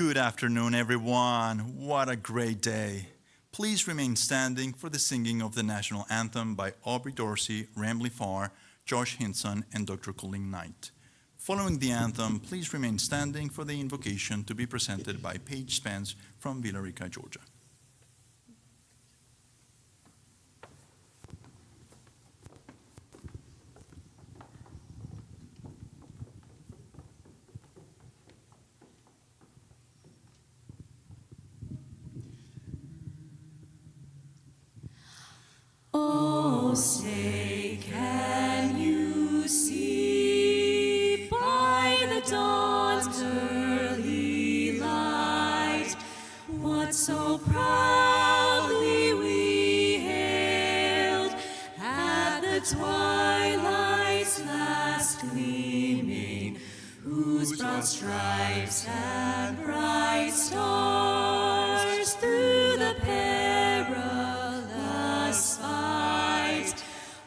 Good afternoon, everyone. What a great day. Please remain standing for the singing of the national anthem by Aubrey Dorsey, Rambley Farr, Josh Hinson, and Dr. Colleen Knight. Following the anthem, please remain standing for the invocation to be presented by Paige Spence from Villa Rica, Georgia. Oh, say, can you see by the dawn's early light what so proudly we hailed at the twilight's last gleaming, whose broad stripes and bright stars through the perilous fight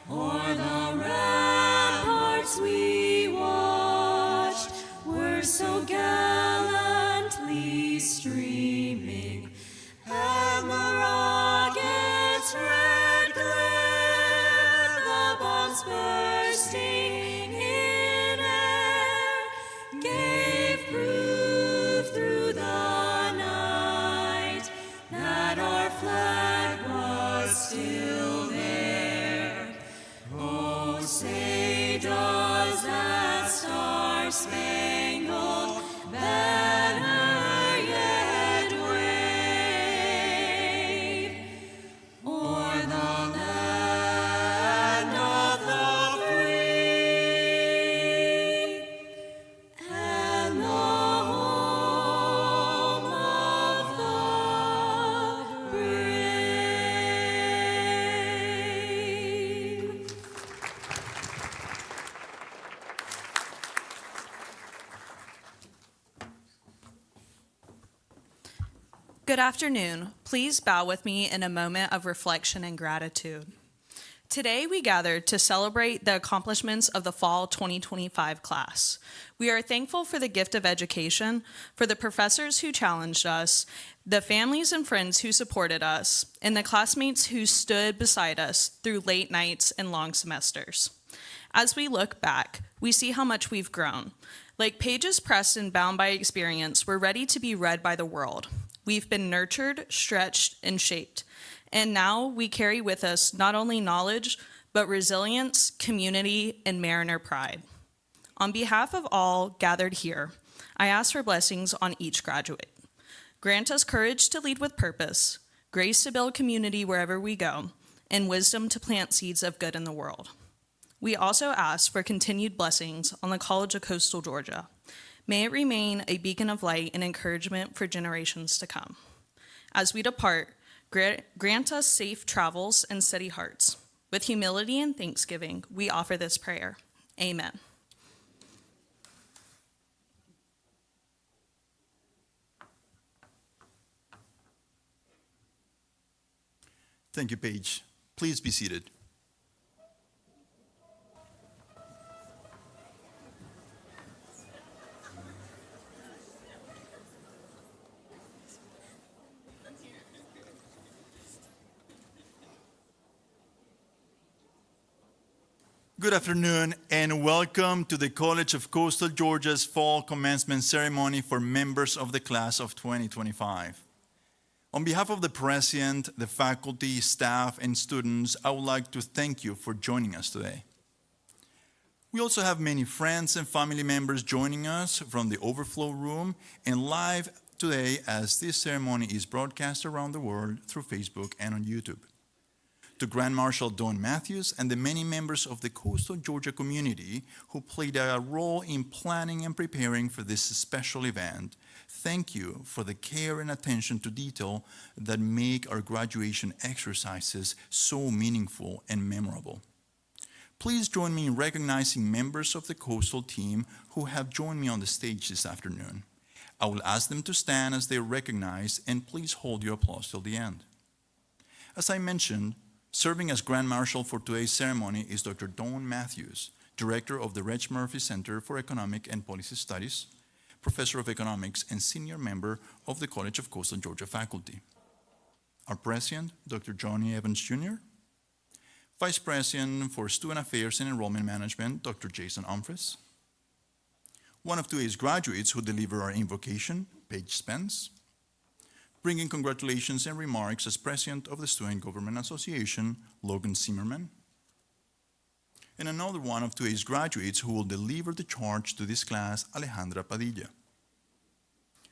o'er the ramparts we watched were so gallantly streaming, and the rocket's red glare, the bombs bursting in air, gave proof through the night that our flag was still there. Oh, say, does that star-spangled banner yet wave o'er the land of the free and the home of the brave? Good afternoon. Please bow with me in a moment of reflection and gratitude. Today we gathered to celebrate the accomplishments of the Fall 2025 class. We are thankful for the gift of education, for the professors who challenged us, the families and friends who supported us, and the classmates who stood beside us through late nights and long semesters. As we look back, we see how much we've grown. Like pages pressed and bound by experience, we're ready to be read by the world. We've been nurtured, stretched, and shaped. And now we carry with us not only knowledge, but resilience, community, and Mariner pride. On behalf of all gathered here, I ask for blessings on each graduate. Grant us courage to lead with purpose, grace to build community wherever we go, and wisdom to plant seeds of good in the world. We also ask for continued blessings on the College of Coastal Georgia. May it remain a beacon of light and encouragement for generations to come. As we depart, grant us safe travels and steady hearts. With humility and thanksgiving, we offer this prayer. Amen. Thank you, Paige. Please be seated. Good afternoon and welcome to the College of Coastal Georgia's Fall Commencement Ceremony for members of the class of 2025. On behalf of the President, the faculty, staff, and students, I would like to thank you for joining us today. We also have many friends and family members joining us from the overflow room and live today as this ceremony is broadcast around the world through Facebook and on YouTube. To Grand Marshal Don Matthews and the many members of the Coastal Georgia community who played a role in planning and preparing for this special event, thank you for the care and attention to detail that make our graduation exercises so meaningful and memorable. Please join me in recognizing members of the Coastal team who have joined me on the stage this afternoon. I will ask them to stand as they are recognized, and please hold your applause till the end. As I mentioned, serving as Grand Marshal for today's ceremony is Dr. Don Matthews, Director of the Reg Murphy Center for Economic and Policy Studies, Professor of Economics and Senior Member of the College of Coastal Georgia faculty. Our President, Dr. Johnny Evans Jr., Vice President for Student Affairs and Enrollment Management, Dr. Jason Humphreys, one of 2A's graduates who deliver our invocation, Paige Spence, bringing congratulations and remarks as President of the Student Government Association, Logan Zimmerman, and another one of 2A's graduates who will deliver the charge to this class, Alejandra Padilla.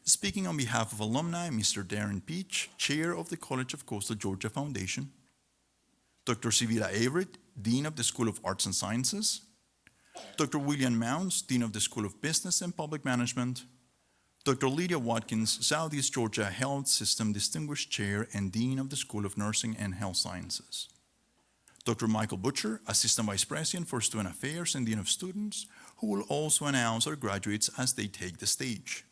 Speaking on behalf of alumni, Mr. Darren Peach, Chair of the College of Coastal Georgia Foundation, Dr. Sivira Everett, Dean of the School of Arts and Sciences, Dr. William Mounds, Dean of the School of Business and Public Management, Dr. Lydia Watkins, Southeast Georgia Health System Distinguished Chair and Dean of the School of Nursing and Health Sciences, Dr. Michael Butcher, Assistant Vice President for Student Affairs and Dean of Students, who will also announce our graduates as they take the stage.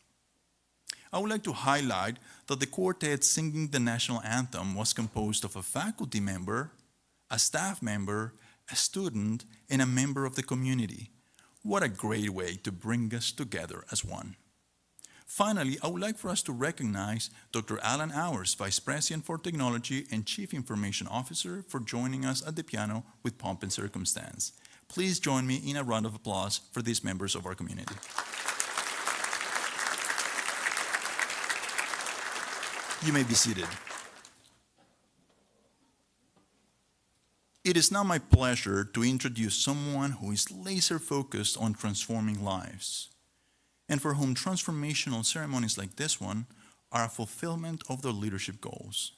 I would like to highlight that the quartet singing the national anthem was composed of a faculty member, a staff member, a student, and a member of the community. What a great way to bring us together as one. Finally, I would like for us to recognize Dr. Alan Hours, Vice President for Technology and Chief Information Officer, for joining us at the piano with pomp and circumstance. Please join me in a round of applause for these members of our community. You may be seated. It is now my pleasure to introduce someone who is laser-focused on transforming lives, and for whom transformational ceremonies like this one are a fulfillment of their leadership goals.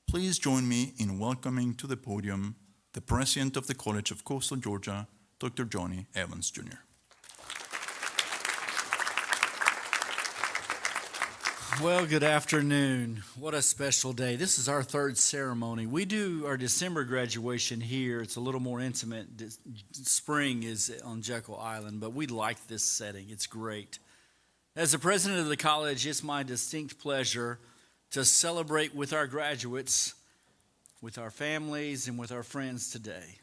Please join me in welcoming to the podium the President of the College of Coastal Georgia, Dr. Johnny Evans Jr. Well, good afternoon. What a special day. This is our third ceremony. We do our December graduation here. It's a little more intimate. Spring is on Jekyll Island, but we like this setting. It's great. As the president of the college, it's my distinct pleasure to celebrate with our graduates, with our families, and with our friends today.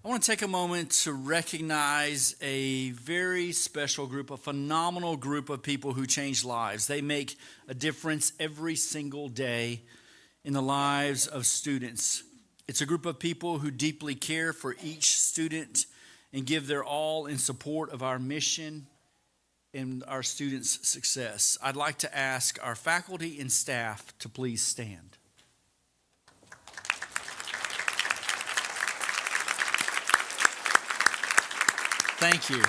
I want to take a moment to recognize a very special group, a phenomenal group of people who change lives. They make a difference every single day in the lives of students. It's a group of people who deeply care for each student and give their all in support of our mission and our students' success. I'd like to ask our faculty and staff to please stand. Thank you.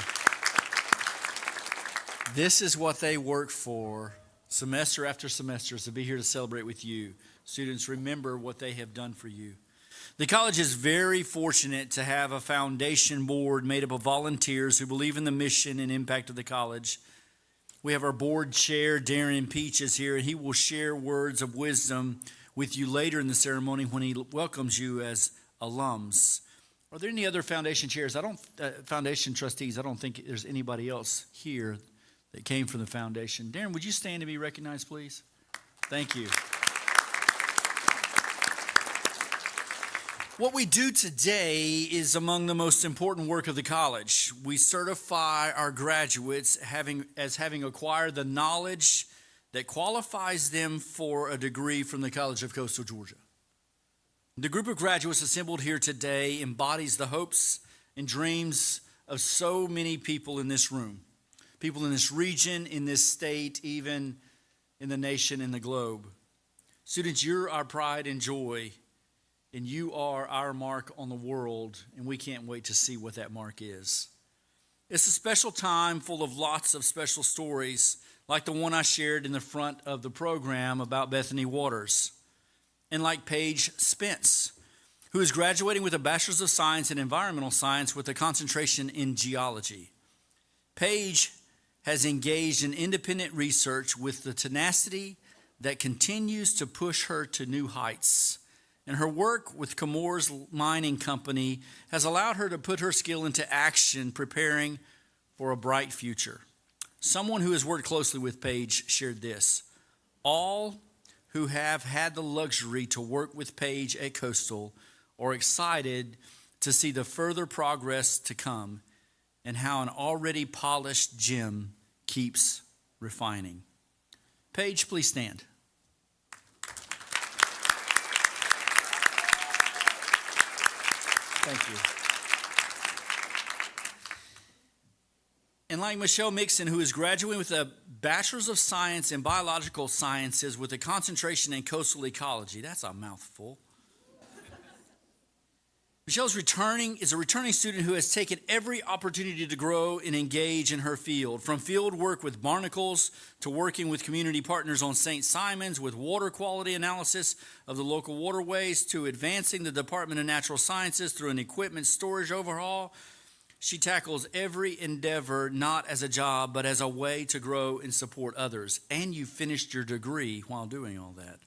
This is what they work for semester after semester, to be here to celebrate with you. Students, remember what they have done for you. The college is very fortunate to have a foundation board made up of volunteers who believe in the mission and impact of the college. We have our board chair, Darren Peach, is here, and he will share words of wisdom with you later in the ceremony when he welcomes you as alums. Are there any other foundation chairs? Foundation trustees, I don't think there's anybody else here that came from the foundation. Darren, would you stand to be recognized, please? Thank you. What we do today is among the most important work of the college. We certify our graduates as having acquired the knowledge that qualifies them for a degree from the College of Coastal Georgia. The group of graduates assembled here today embodies the hopes and dreams of so many people in this room, people in this region, in this state, even in the nation and the globe. Students, you're our pride and joy, and you are our mark on the world, and we can't wait to see what that mark is. It's a special time full of lots of special stories, like the one I shared in the front of the program about Bethany Waters. And like Paige Spence, who is graduating with a Bachelor's of Science in Environmental Science with a concentration in geology. Paige has engaged in independent research with the tenacity that continues to push her to new heights. And her work with Chemours Mining Company has allowed her to put her skill into action, preparing for a bright future. Someone who has worked closely with Paige shared this: all who have had the luxury to work with Paige at Coastal are excited to see the further progress to come and how an already polished gem keeps refining. Paige, please stand. Thank you. And like Michelle Mixon, who is graduating with a Bachelor's of Science in Biological Sciences with a concentration in coastal ecology. That's a mouthful. Michelle is a returning student who has taken every opportunity to grow and engage in her field, from field work with barnacles to working with community partners on St. Simon's with water quality analysis of the local waterways to advancing the Department of Natural Sciences through an equipment storage overhaul. She tackles every endeavor not as a job, but as a way to grow and support others. And you finished your degree while doing all that.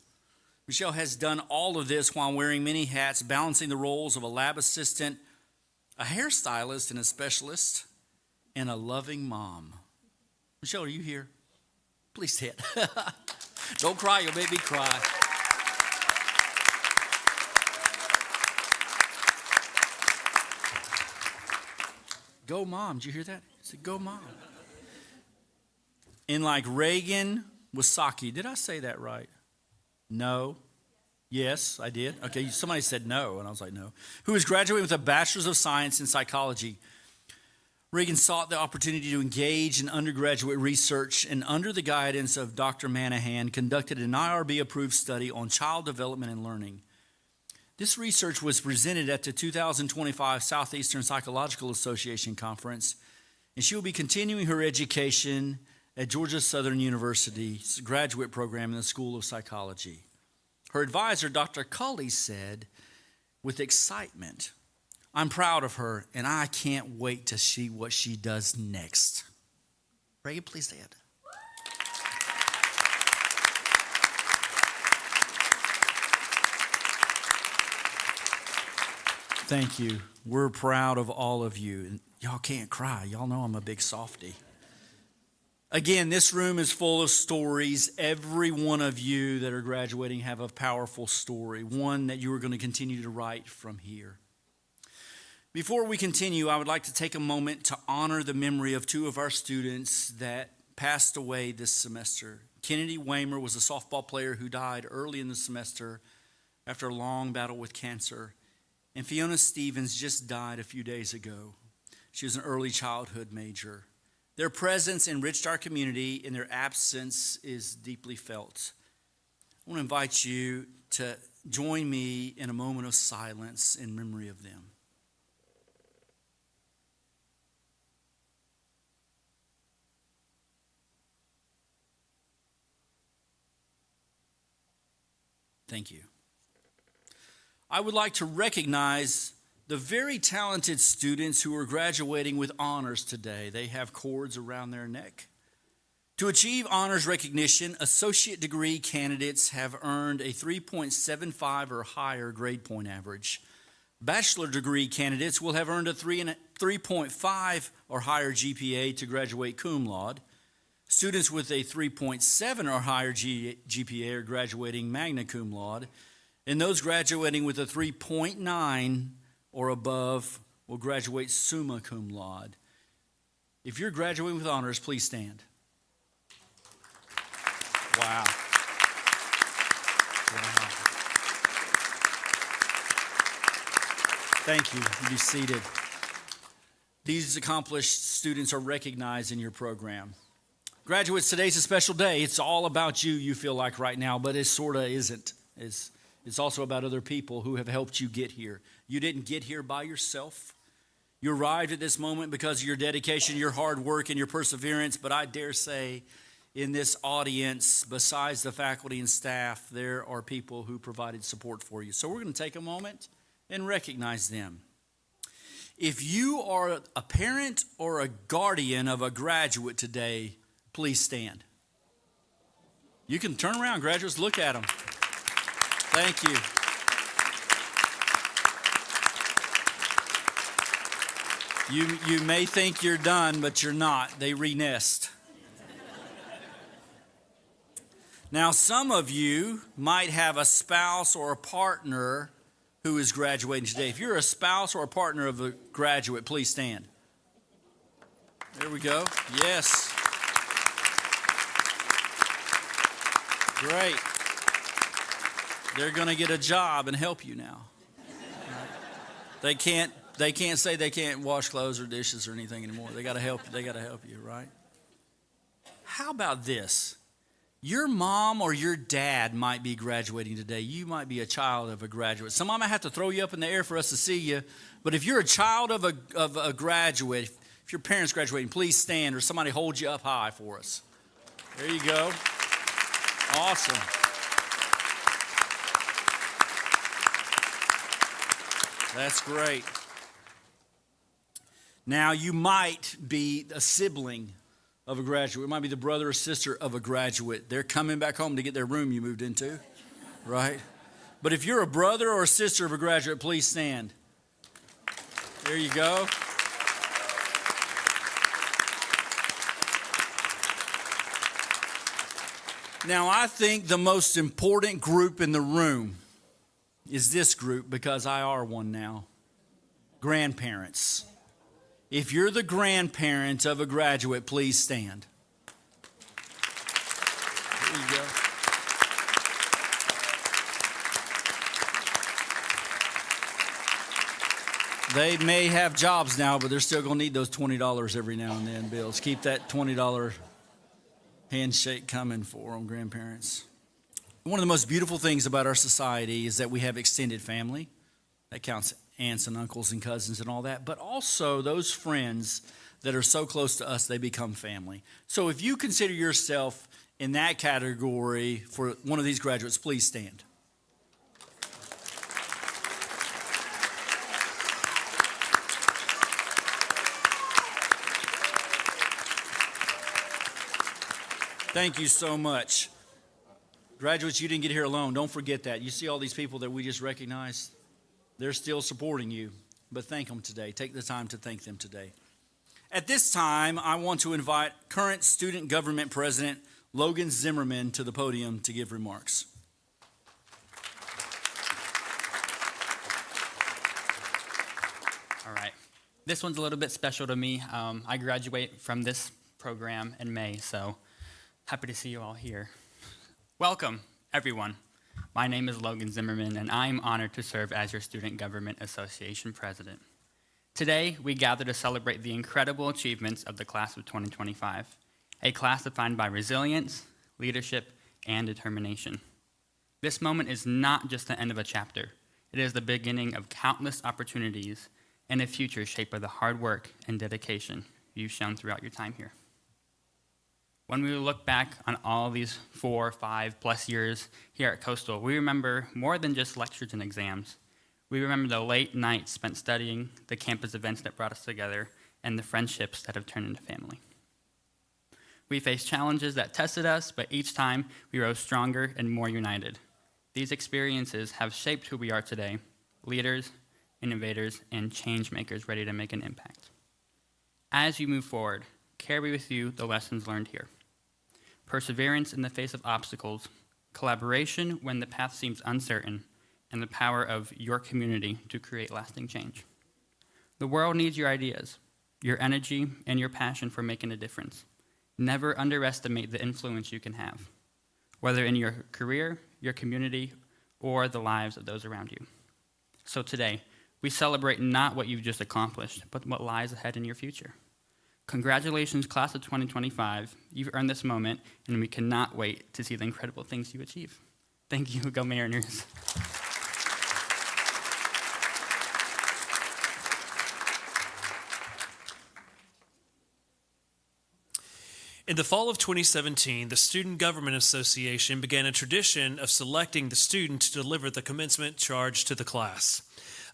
Michelle has done all of this while wearing many hats, balancing the roles of a lab assistant, a hairstylist and a specialist, and a loving mom. Michelle, are you here? Please sit. Don't cry, you'll make me cry. Go mom, did you hear that? I said, go mom. And like Reagan Wasaki, did I say that right? No. Yes, I did. Okay, somebody said no, and I was like, no. Who is graduating with a Bachelor's of Science in Psychology. Reagan sought the opportunity to engage in undergraduate research and under the guidance of Dr. Manahan, conducted an IRB-approved study on child development and learning. This research was presented at the 2025 Southeastern Psychological Association Conference, and she will be continuing her education at Georgia Southern University's graduate program in the School of Psychology. Her advisor, Dr. Culley, said, with excitement, I'm proud of her, and I can't wait to see what she does next. Reagan, please stand. Thank you. We're proud of all of you. And y'all can't cry. Y'all know I'm a big softie. Again, this room is full of stories. Every one of you that are graduating have a powerful story, one that you are going to continue to write from here. Before we continue, I would like to take a moment to honor the memory of two of our students that passed away this semester. Kennedy Waymer was a softball player who died early in the semester after a long battle with cancer. And Fiona Stevens just died a few days ago. She was an early childhood major. Their presence enriched our community, and their absence is deeply felt. I want to invite you to join me in a moment of silence in memory of them. Thank you. I would like to recognize the very talented students who are graduating with honors today. They have cords around their neck. To achieve honors recognition, associate degree candidates have earned a 3.75 or higher grade point average. Bachelor degree candidates will have earned a 3.5 or higher GPA to graduate cum laude. Students with a 3.7 or higher GPA are graduating magna cum laude. And those graduating with a 3.9 or above will graduate summa cum laude. If you're graduating with honors, please stand. Wow. Wow. Thank you. You be seated. These accomplished students are recognized in your program. Graduates, today's a special day. It's all about you, you feel like right now, but it sort of isn't. It's also about other people who have helped you get here. You didn't get here by yourself. You arrived at this moment because of your dedication, your hard work, and your perseverance. But I dare say in this audience, besides the faculty and staff, there are people who provided support for you. So we're going to take a moment and recognize them. If you are a parent or a guardian of a graduate today, please stand. You can turn around, graduates, look at them. Thank you. You may think you're done, but you're not. They re-nest. Now, some of you might have a spouse or a partner who is graduating today. If you're a spouse or a partner of a graduate, please stand. There we go. Yes. Great. They're going to get a job and help you now. They can't say they can't wash clothes or dishes or anything anymore. They got to help. They got to help you, right? How about this? Your mom or your dad might be graduating today. You might be a child of a graduate. Somebody might have to throw you up in the air for us to see you. But if you're a child of a graduate, if your parents graduating, please stand or somebody hold you up high for us. There you go. Awesome. That's great. Now, you might be a sibling of a graduate. It might be the brother or sister of a graduate. They're coming back home to get their room you moved into, right? But if you're a brother or a sister of a graduate, please stand. There you go. Now, I think the most important group in the room is this group, because I are one now. Grandparents. If you're the grandparent of a graduate, please stand. There you go. They may have jobs now, but they're still going to need those $20 every now and then, bills. Keep that $20 handshake coming for them, grandparents. One of the most beautiful things about our society is that we have extended family. That counts aunts and uncles and cousins and all that. But also those friends that are so close to us, they become family. So if you consider yourself in that category for one of these graduates, please stand. Thank you so much. Graduates, you didn't get here alone. Don't forget that. You see all these people that we just recognized? They're still supporting you, but thank them today. Take the time to thank them today. At this time, I want to invite current Student Government President Logan Zimmerman to the podium to give remarks. All right. This one's a little bit special to me. I graduate from this program in May, so happy to see you all here. Welcome, everyone. My name is Logan Zimmerman, and I'm honored to serve as your Student Government Association President. Today, we gather to celebrate the incredible achievements of the class of 2025, a class defined by resilience, leadership, and determination. This moment is not just the end of a chapter. It is the beginning of countless opportunities and a future shaped by the hard work and dedication you've shown throughout your time here. When we look back on all these 4, 5+ years here at Coastal, we remember more than just lectures and exams. We remember the late nights spent studying, the campus events that brought us together, and the friendships that have turned into family. We faced challenges that tested us, but each time we rose stronger and more united. These experiences have shaped who we are today, leaders, innovators, and change makers ready to make an impact. As you move forward, carry with you the lessons learned here. Perseverance in the face of obstacles, collaboration when the path seems uncertain, and the power of your community to create lasting change. The world needs your ideas, your energy, and your passion for making a difference. Never underestimate the influence you can have, whether in your career, your community, or the lives of those around you. So today, we celebrate not what you've just accomplished, but what lies ahead in your future. Congratulations, class of 2025. You've earned this moment, and we cannot wait to see the incredible things you achieve. Thank you. Go Mariners. In the fall of 2017, the Student Government Association began a tradition of selecting the student to deliver the commencement charge to the class.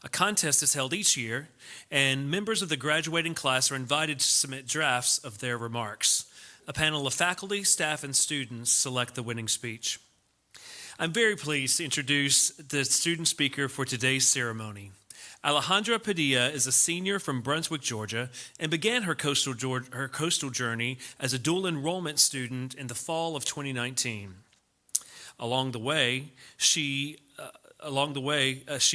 A contest is held each year, and members of the graduating class are invited to submit drafts of their remarks. A panel of faculty, staff, and students select the winning speech. I'm very pleased to introduce the student speaker for today's ceremony. Alejandra Padilla is a senior from Brunswick, Georgia, and began her coastal journey as a dual enrollment student in the fall of 2019. Along the way, she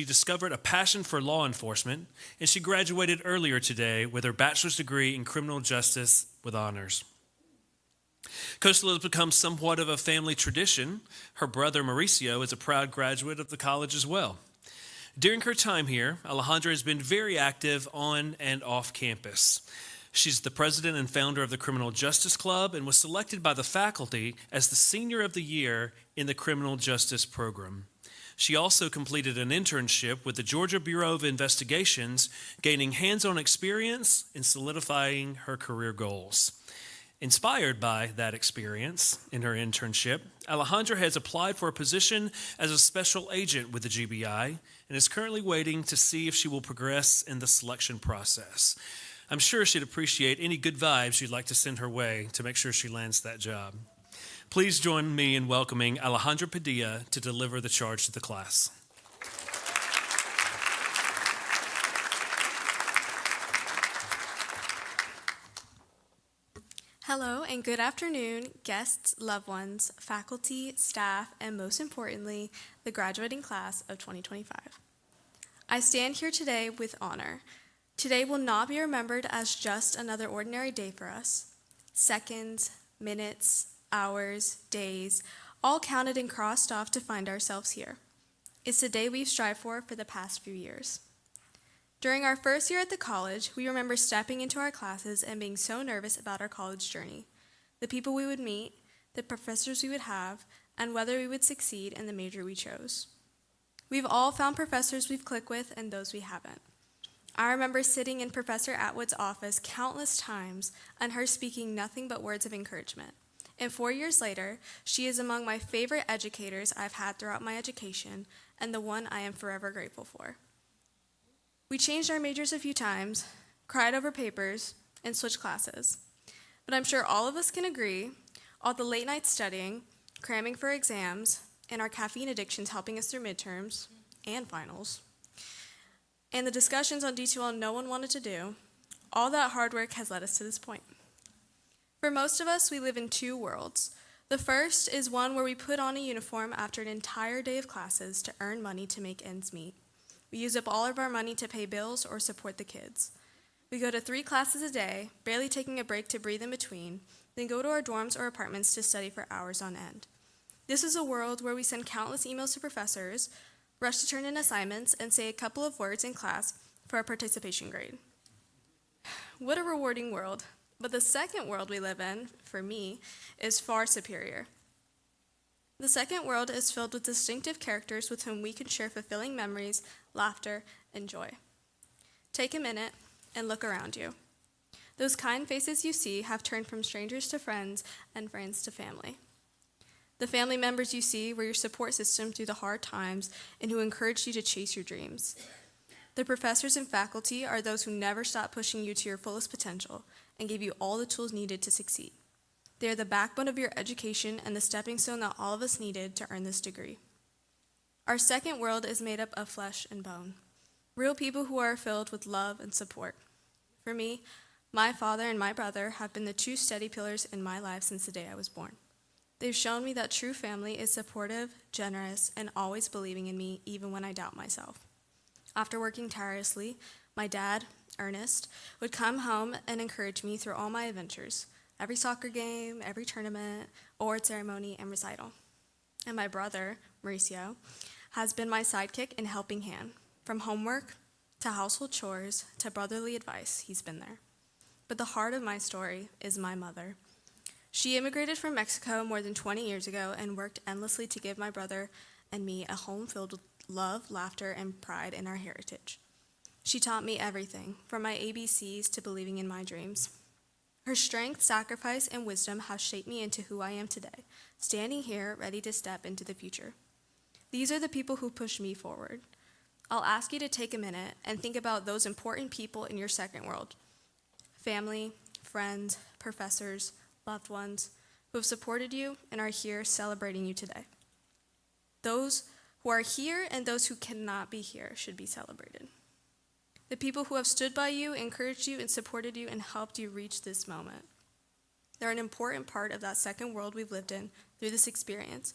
discovered a passion for law enforcement, and she graduated earlier today with her bachelor's degree in criminal justice with honors. Coastal has become somewhat of a family tradition. Her brother Mauricio is a proud graduate of the college as well. During her time here, Alejandra has been very active on and off campus. She's the president and founder of the Criminal Justice Club and was selected by the faculty as the Senior of the Year in the Criminal Justice Program. She also completed an internship with the Georgia Bureau of Investigations, gaining hands-on experience in solidifying her career goals. Inspired by that experience in her internship, Alejandra has applied for a position as a special agent with the GBI and is currently waiting to see if she will progress in the selection process. I'm sure she'd appreciate any good vibes you'd like to send her way to make sure she lands that job. Please join me in welcoming Alejandra Padilla to deliver the charge to the class. Hello and good afternoon, guests, loved ones, faculty, staff, and most importantly, the graduating class of 2025. I stand here today with honor. Today will not be remembered as just another ordinary day for us. Seconds, minutes, hours, days, all counted and crossed off to find ourselves here. It's the day we've strived for the past few years. During our first year at the college, we remember stepping into our classes and being so nervous about our college journey, the people we would meet, the professors we would have, and whether we would succeed in the major we chose. We've all found professors we've clicked with and those we haven't. I remember sitting in Professor Atwood's office countless times and her speaking nothing but words of encouragement. And 4 years later, she is among my favorite educators I've had throughout my education and the one I am forever grateful for. We changed our majors a few times, cried over papers, and switched classes. But I'm sure all of us can agree, all the late night studying, cramming for exams, and our caffeine addictions helping us through midterms and finals, and the discussions on detail no one wanted to do, all that hard work has led us to this point. For most of us, we live in two worlds. The first is one where we put on a uniform after an entire day of classes to earn money to make ends meet. We use up all of our money to pay bills or support the kids. We go to 3 classes a day, barely taking a break to breathe in between, then go to our dorms or apartments to study for hours on end. This is a world where we send countless emails to professors, rush to turn in assignments, and say a couple of words in class for a participation grade. What a rewarding world. But the second world we live in, for me, is far superior. The second world is filled with distinctive characters with whom we can share fulfilling memories, laughter, and joy. Take a minute and look around you. Those kind faces you see have turned from strangers to friends and friends to family. The family members you see were your support system through the hard times and who encouraged you to chase your dreams. The professors and faculty are those who never stop pushing you to your fullest potential and gave you all the tools needed to succeed. They are the backbone of your education and the stepping stone that all of us needed to earn this degree. Our second world is made up of flesh and bone, real people who are filled with love and support. For me, my father and my brother have been the two steady pillars in my life since the day I was born. They've shown me that true family is supportive, generous, and always believing in me even when I doubt myself. After working tirelessly, my dad, Ernest, would come home and encourage me through all my adventures, every soccer game, every tournament, award ceremony, and recital. And my brother, Mauricio, has been my sidekick and helping hand. From homework to household chores to brotherly advice, he's been there. But the heart of my story is my mother. She immigrated from Mexico more than 20 years ago and worked endlessly to give my brother and me a home filled with love, laughter, and pride in our heritage. She taught me everything, from my ABCs to believing in my dreams. Her strength, sacrifice, and wisdom have shaped me into who I am today, standing here ready to step into the future. These are the people who push me forward. I'll ask you to take a minute and think about those important people in your second world. Family, friends, professors, loved ones who have supported you and are here celebrating you today. Those who are here and those who cannot be here should be celebrated. The people who have stood by you, encouraged you, and supported you and helped you reach this moment. They're an important part of that second world we've lived in through this experience.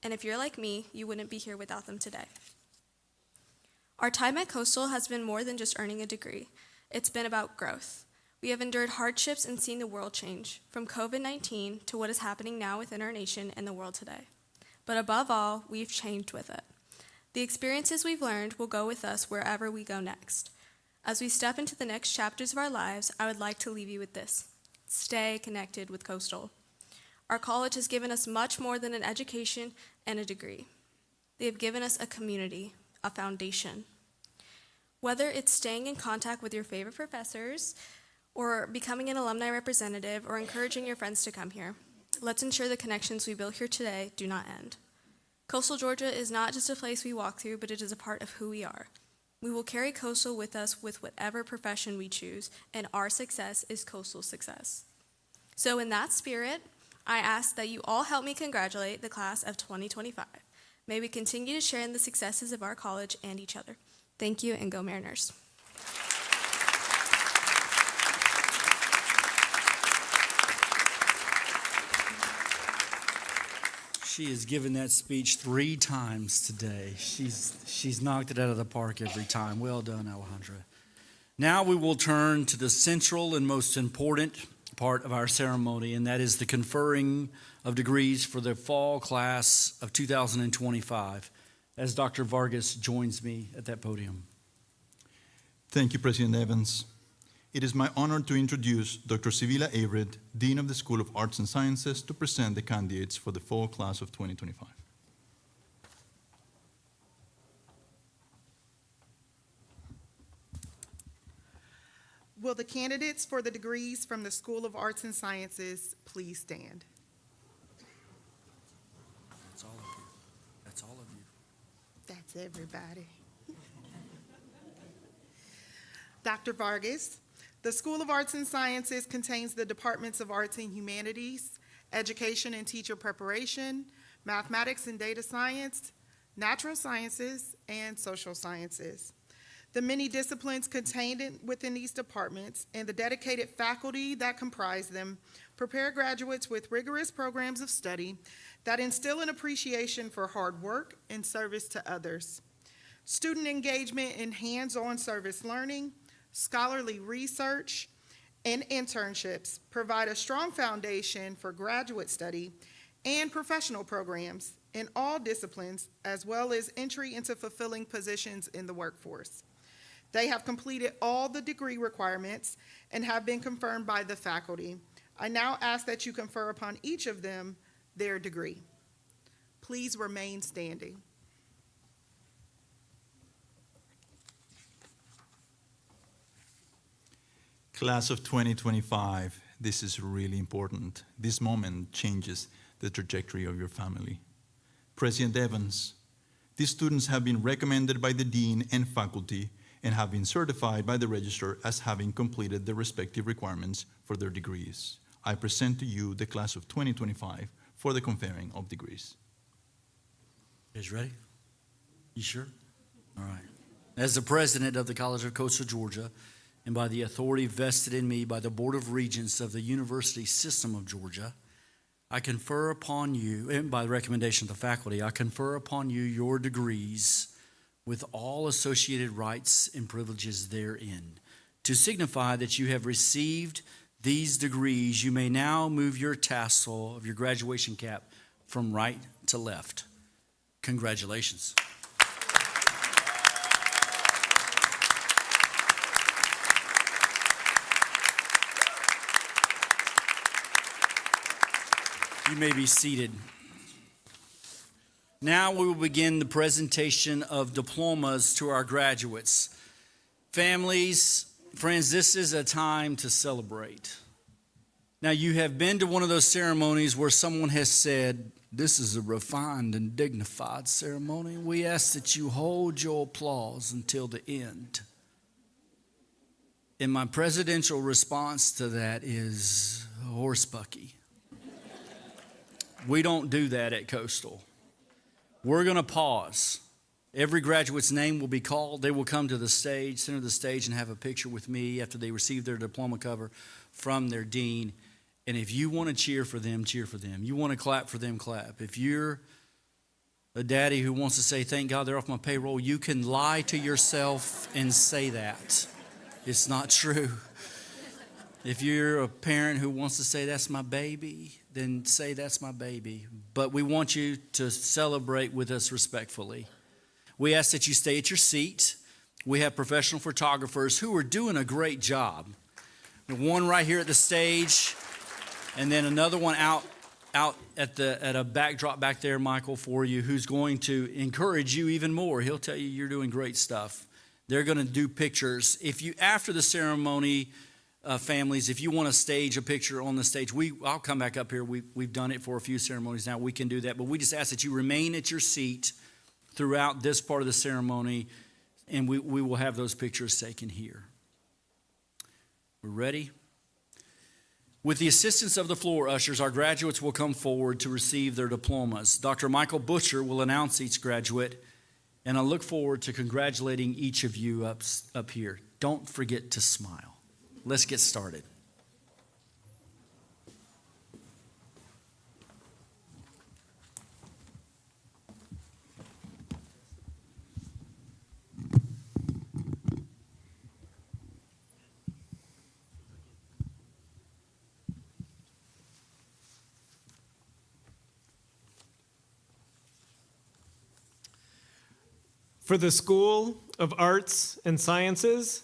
And if you're like me, you wouldn't be here without them today. Our time at Coastal has been more than just earning a degree. It's been about growth. We have endured hardships and seen the world change, from COVID-19 to what is happening now within our nation and the world today. But above all, we've changed with it. The experiences we've learned will go with us wherever we go next. As we step into the next chapters of our lives, I would like to leave you with this: stay connected with Coastal. Our college has given us much more than an education and a degree. They have given us a community, a foundation. Whether it's staying in contact with your favorite professors, or becoming an alumni representative, or encouraging your friends to come here, let's ensure the connections we build here today do not end. Coastal Georgia is not just a place we walk through, but it is a part of who we are. We will carry Coastal with us with whatever profession we choose, and our success is Coastal's success. So in that spirit, I ask that you all help me congratulate the class of 2025. May we continue to share in the successes of our college and each other. Thank you, and go Mariners. She has given that speech 3 times today. She's knocked it out of the park every time. Well done, Alejandra. Now we will turn to the central and most important part of our ceremony, and that is the conferring of degrees for the fall class of 2025, as Dr. Vargas joins me at that podium. Thank you, President Evans. It is my honor to introduce Dr. Sibila Avred, Dean of the School of Arts and Sciences, to present the candidates for the fall class of 2025. Will the candidates for the degrees from the School of Arts and Sciences please stand? That's all of you. That's all of you. That's everybody. Dr. Vargas, the School of Arts and Sciences contains the Departments of Arts and Humanities, Education and Teacher Preparation, Mathematics and Data Science, Natural Sciences, and Social Sciences. The many disciplines contained within these departments and the dedicated faculty that comprise them prepare graduates with rigorous programs of study that instill an appreciation for hard work and service to others. Student engagement in hands-on service learning, scholarly research, and internships provide a strong foundation for graduate study and professional programs in all disciplines, as well as entry into fulfilling positions in the workforce. They have completed all the degree requirements and have been confirmed by the faculty. I now ask that you confer upon each of them their degree. Please remain standing. Class of 2025, this is really important. This moment changes the trajectory of your family. President Evans, these students have been recommended by the dean and faculty and have been certified by the registrar as having completed the respective requirements for their degrees. I present to you the class of 2025 for the conferring of degrees. You guys ready? You sure? All right. As the president of the College of Coastal Georgia, and by the authority vested in me by the Board of Regents of the University System of Georgia, I confer upon you, and by the recommendation of the faculty, I confer upon you your degrees with all associated rights and privileges therein. To signify that you have received these degrees, you may now move your tassel of your graduation cap from right to left. Congratulations. You may be seated. Now we will begin the presentation of diplomas to our graduates. Families, friends, this is a time to celebrate. Now, you have been to one of those ceremonies where someone has said, "This is a refined and dignified ceremony. We ask that you hold your applause until the end." And my presidential response to that is horsebucky. We don't do that at Coastal. We're going to pause. Every graduate's name will be called. They will come to the stage, center of the stage, and have a picture with me after they receive their diploma cover from their dean. And if you want to cheer for them, cheer for them. You want to clap for them, clap. If you're a daddy who wants to say, "Thank God they're off my payroll," you can lie to yourself and say that. It's not true. If you're a parent who wants to say that's my baby, then say that's my baby. But we want you to celebrate with us respectfully. We ask that you stay at your seat. We have professional photographers who are doing a great job. One right here at the stage, and then another one out at a backdrop back there, Michael, for you, who's going to encourage you even more. He'll tell you you're doing great stuff. They're going to do pictures. If you, after the ceremony, families, if you want to stage a picture on the stage, I'll come back up here. We've done it for a few ceremonies now. We can do that, but we just ask that you remain at your seat throughout this part of the ceremony, and we will have those pictures taken here. We're ready? With the assistance of the floor ushers, our graduates will come forward to receive their diplomas. Dr. Michael Butcher will announce each graduate, and I look forward to congratulating each of you up here. Don't forget to smile. Let's get started. For the School of Arts and Sciences,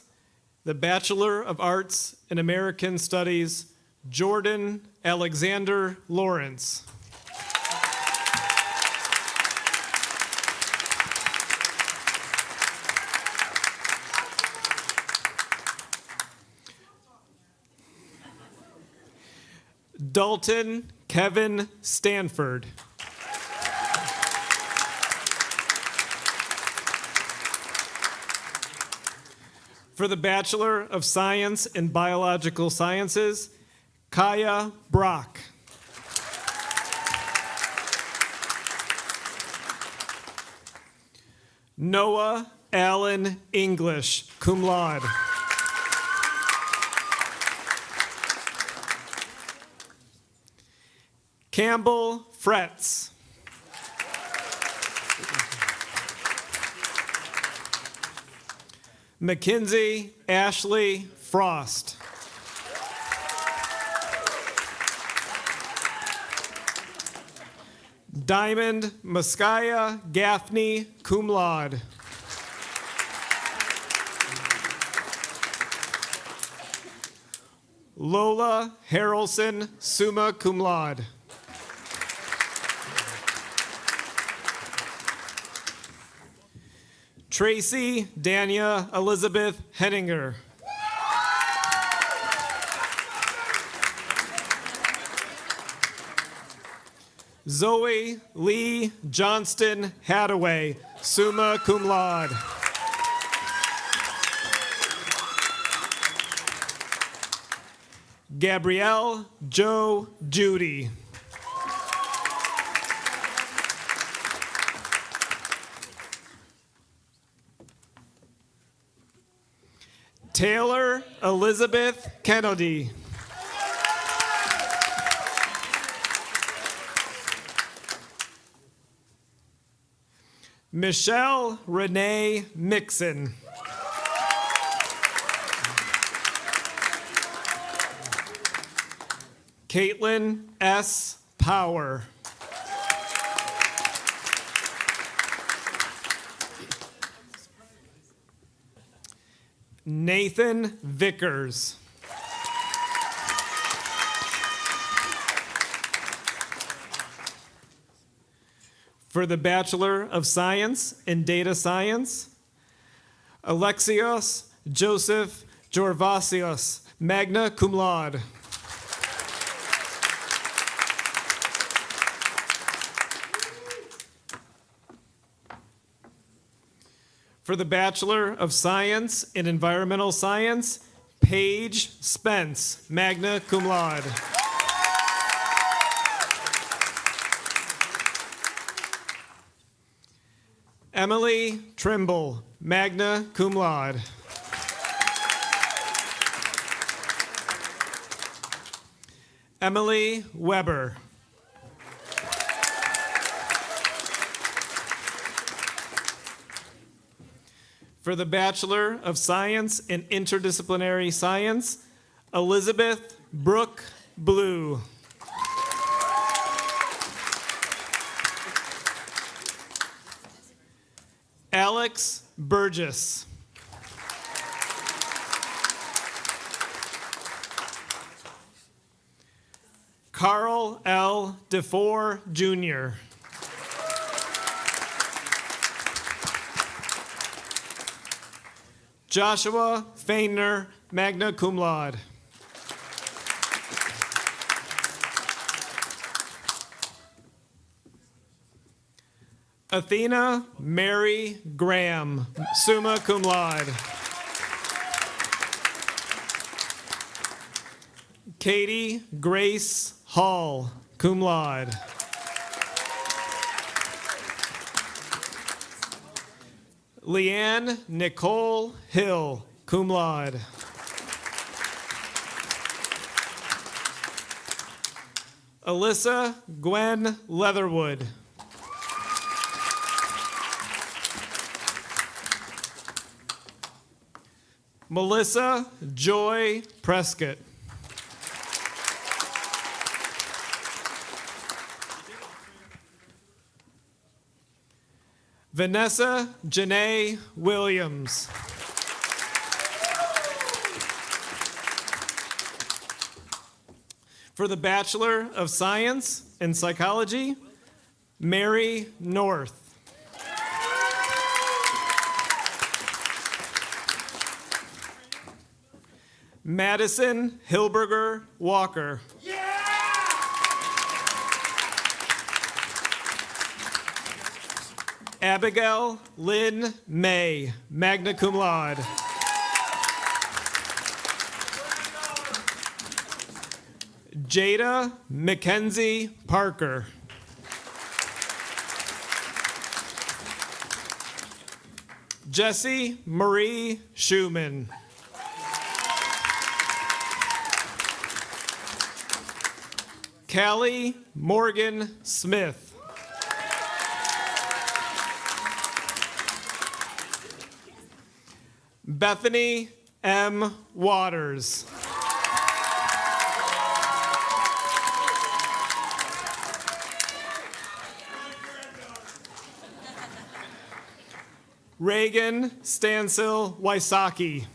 the Bachelor of Arts in American Studies, Jordan Alexander Lawrence. Dalton Kevin Stanford. For the Bachelor of Science in Biological Sciences, Kaya Brock. Noah Allen English, cum laude. Campbell Fretz. Mackenzie Ashley Frost. Diamond Muskaya Gaffney, cum laude. Lola Harrelson, summa cum laude. Tracy Dania Elizabeth Henninger. Zoe Lee Johnston Hadaway, summa cum laude. Gabrielle Joe Judy. Taylor Elizabeth Kennedy. Michelle Renee Mixon. Caitlin S. Power. Nathan Vickers. For the Bachelor of Science in Data Science, Alexios Joseph Gervasios, magna cum laude. For the Bachelor of Science in Environmental Science, Paige Spence, magna cum laude. Emily Trimble, magna cum laude. Emily Weber. For the Bachelor of Science in Interdisciplinary Science, Elizabeth Brooke Blue. Alex Burgess. Carl L. DeFore, Jr. Joshua Feiner, magna cum laude. Athena Mary Graham, summa cum laude. Katie Grace Hall, cum laude. Leanne Nicole Hill, cum laude. Alyssa Gwen Leatherwood. Melissa Joy Prescott. Vanessa Janae Williams. For the Bachelor of Science in Psychology, Mary North. Madison Hilberger Walker. Abigail Lynn May, magna cum laude. Jada Mackenzie Parker. Jessie Marie Schumann. Callie Morgan Smith. Bethany M. Waters. Reagan Stancil Wysocki.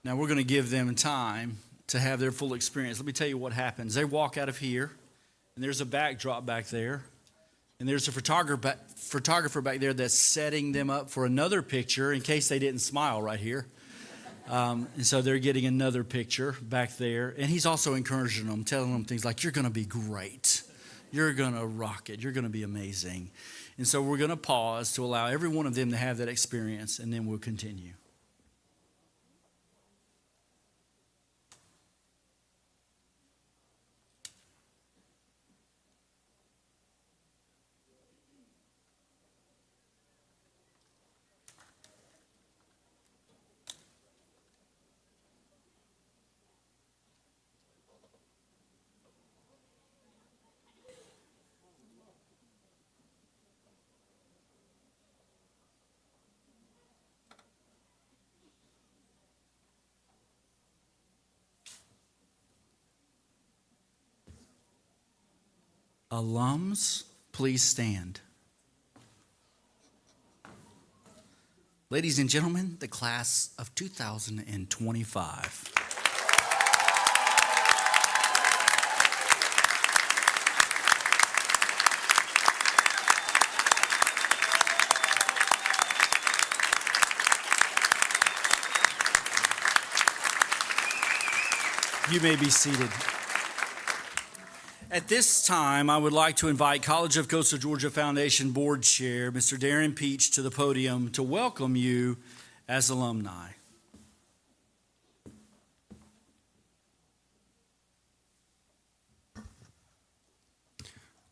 Now we're going to give them time to have their full experience. Let me tell you what happens. They walk out of here, and there's a backdrop back there, and there's a photographer back there that's setting them up for another picture in case they didn't smile right here. And so they're getting another picture back there, and he's also encouraging them, telling them things like, you're going to be great. You're going to rock it. You're going to be amazing. And so we're going to pause to allow every one of them to have that experience, and then we'll continue. Alums, please stand. Ladies and gentlemen, the class of 2025. You may be seated. At this time, I would like to invite College of Coastal Georgia Foundation Board Chair, Mr. Darren Peach, to the podium to welcome you as alumni.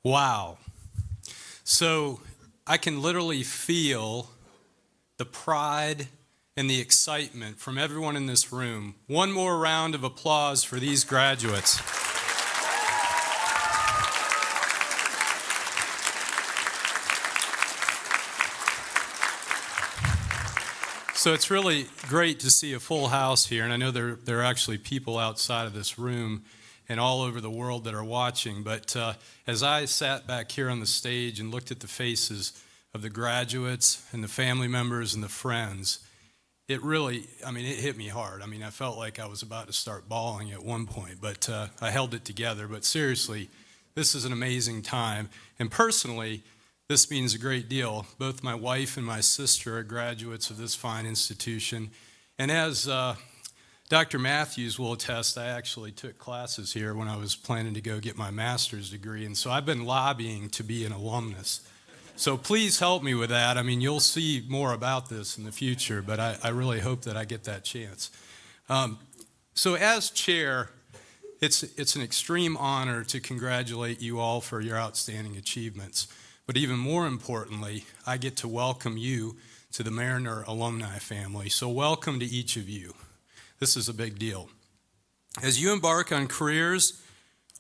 Wow. So I can literally feel the pride, and the excitement from everyone in this room. One more round of applause for these graduates. So it's really great to see a full house here, and I know there are actually people outside of this room and all over the world that are watching, but as I sat back here on the stage and looked at the faces of the graduates and the family members and the friends, it really, it hit me hard. I felt like I was about to start bawling at one point, but I held it together. But seriously, this is an amazing time, and personally, this means a great deal. Both my wife and my sister are graduates of this fine institution. And as Dr. Matthews will attest, I actually took classes here when I was planning to go get my master's degree. And so I've been lobbying to be an alumnus. So please help me with that. You'll see more about this in the future, but I really hope that I get that chance. So as chair, it's an extreme honor to congratulate you all for your outstanding achievements. But even more importantly, I get to welcome you to the Mariner alumni family. So welcome to each of you. This is a big deal. As you embark on careers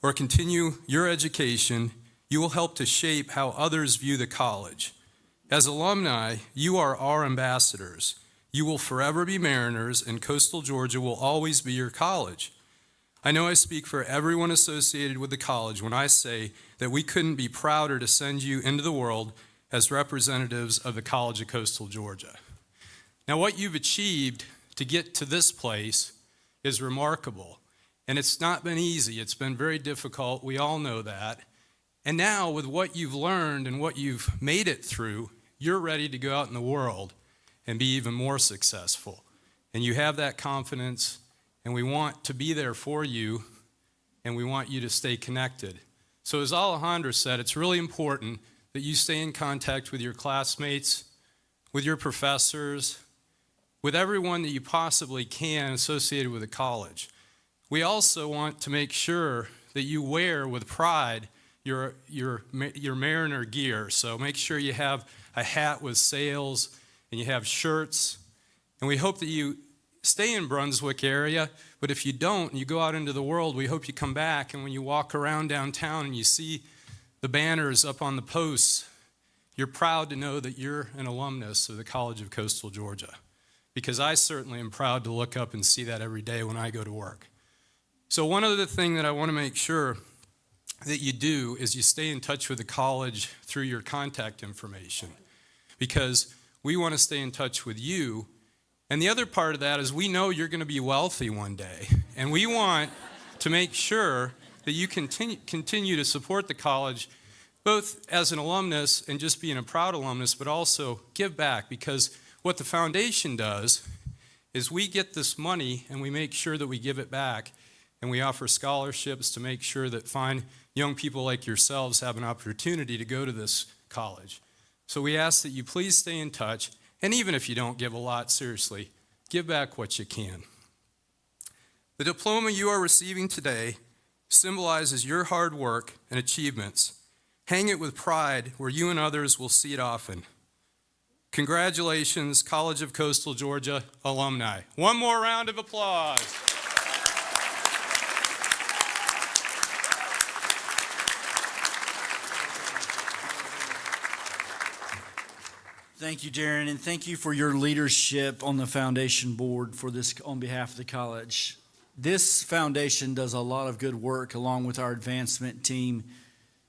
or continue your education, you will help to shape how others view the college. As alumni, you are our ambassadors. You will forever be Mariners, and Coastal Georgia will always be your college. I know I speak for everyone associated with the college when I say that we couldn't be prouder to send you into the world as representatives of the College of Coastal Georgia. Now, what you've achieved to get to this place is remarkable, and it's not been easy. It's been very difficult. We all know that. And now, with what you've learned and what you've made it through, you're ready to go out in the world and be even more successful. And you have that confidence, and we want to be there for you, and we want you to stay connected. So as Alejandra said, it's really important that you stay in contact with your classmates, with your professors, with everyone that you possibly can associated with the college. We also want to make sure that you wear with pride your Mariner gear. So make sure you have a hat with sails and you have shirts. And we hope that you stay in Brunswick area, but if you don't and you go out into the world, we hope you come back, and when you walk around downtown and you see the banners up on the posts, you're proud to know that you're an alumnus of the College of Coastal Georgia, because I certainly am proud to look up and see that every day when I go to work. So one other thing that I want to make sure that you do is you stay in touch with the college through your contact information, because we want to stay in touch with you. And the other part of that is we know you're going to be wealthy one day, and we want to make sure that you continue to support the college, both as an alumnus and just being a proud alumnus, but also give back, because what the foundation does is we get this money and we make sure that we give it back, and we offer scholarships to make sure that fine young people like yourselves have an opportunity to go to this college. So we ask that you please stay in touch. And even if you don't give a lot, seriously, give back what you can. The diploma you are receiving today symbolizes your hard work and achievements. Hang it with pride where you and others will see it often. Congratulations, College of Coastal Georgia alumni. One more round of applause. Thank you, Darren, and thank you for your leadership on the foundation board for this on behalf of the college. This foundation does a lot of good work along with our advancement team.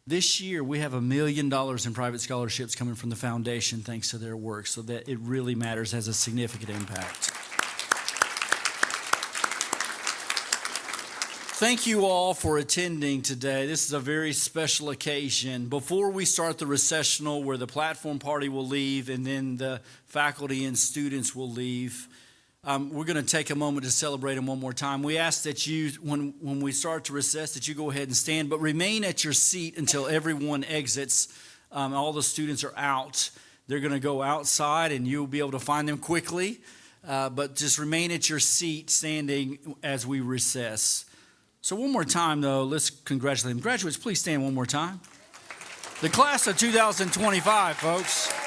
This year, we have $1 million in private scholarships coming from the foundation thanks to their work, so that it really matters, has a significant impact. Thank you all for attending today. This is a very special occasion. Before we start the recessional where the platform party will leave and then the faculty and students will leave, we're going to take a moment to celebrate them one more time. We ask that you, when we start to recess, that you go ahead and stand, but remain at your seat until everyone exits. All the students are out. They're going to go outside and you'll be able to find them quickly, but just remain at your seat standing as we recess. So one more time, though, let's congratulate them. Graduates, please stand one more time. The class of 2025, folks.